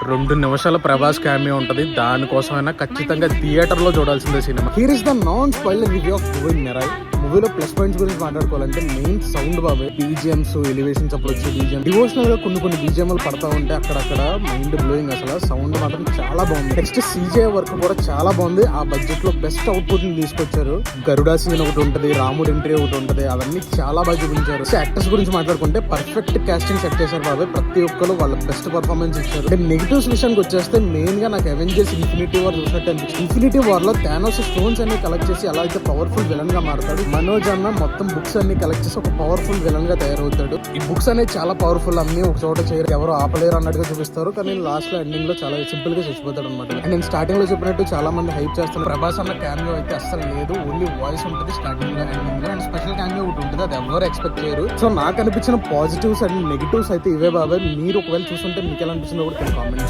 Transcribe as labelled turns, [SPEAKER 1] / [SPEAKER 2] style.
[SPEAKER 1] 2 నిమిషాల ప్రభాస్ క్యామియో ఉంటది. దానికోసమైనా ఖచ్చితంగా థియేటర్ లో చూడాల్సిందే cinema. Here is the non spoiler review of movie Mirai. మూవీలో ప్లస్ పాయింట్స్ గురించి మాట్లాడుకోవాలంటే మెయిన్ సౌండ్ బాబే, బీజిఎంస్, ఎలివేషన్స్ అప్పుడు వచ్చే బీజిఎం, డివోషనల్ గా కొన్ని బీజిఎంలు పడతా ఉంటే అక్కడక్కడ మైండ్ బ్లోయింగ్. అసలు సౌండ్ మాత్రం చాలా బాగుంది. నెక్స్ట్ CGI వర్క్ కూడా చాలా బాగుంది. ఆ బడ్జెట్ లో బెస్ట్ అవుట్పుట్ ని తీసుకొచ్చారు. గరుడా సీన్ ఒకటి ఉంటది, రాముడు ఎంట్రీ ఒకటి ఉంటది, అవన్నీ చాలా బాగా చూపించారు. యాక్టర్స్ గురించి మాట్లాడుకుంటే పర్ఫెక్ట్ కాస్టింగ్ సెట్ చేశారు బాబే. ప్రతి ఒక్కరు వాళ్ళ బెస్ట్ పర్ఫార్మెన్స్ ఇచ్చారు. నెగిటివ్స్ విషయానికి వచ్చేస్తే మెయిన్ గా నాకు అవెంజర్స్ ఇన్ఫినిటీ వార్ చూసినట్టు అనిపించింది. ఇన్ఫినిటీ వార్ లో థానోస్ స్టోన్స్ అన్ని కలెక్ట్ చేసి అలా అయితే పవర్ఫుల్ విలన్ గా మారుతాడు. మనోజ్ అన్న మొత్తం బుక్స్ అన్ని కలెక్ట్ చేసి ఒక పవర్ఫుల్ విలన్ గా తయారవుతాడు. ఈ బుక్స్ అనేది చాలా పవర్ఫుల్, అన్ని ఒక చోట చేయరు, ఎవరు ఆపలేరు అన్నట్టుగా చూపిస్తారు. కానీ లాస్ట్ లో ఎండింగ్ లో చాలా సింపుల్ గా చచ్చిపోతాడు అనమాట. నేను స్టార్టింగ్ లో చెప్పినట్టు చాలా మంది హైప్ చేస్తున్నారు. ప్రభాస్ అన్న క్యామియో అయితే అస్సలు లేదు, ఓన్లీ వాయిస్ ఉంటుంది స్టార్టింగ్ లో, ఎండింగ్ లో. అండ్ స్పెషల్ క్యామియో ఒకటి ఉంటుంది, అది ఎవరు ఎక్స్పెక్ట్ చేయరు. సో నాకు అనిపించిన పాజిటివ్స్ అండ్ నెగిటివ్స్ అయితే ఇవే బాబాయ్. మీరు ఒకవేళ చూస్తుంటే మీకు ఎలా అనిపించిందో కూడా కామెంట్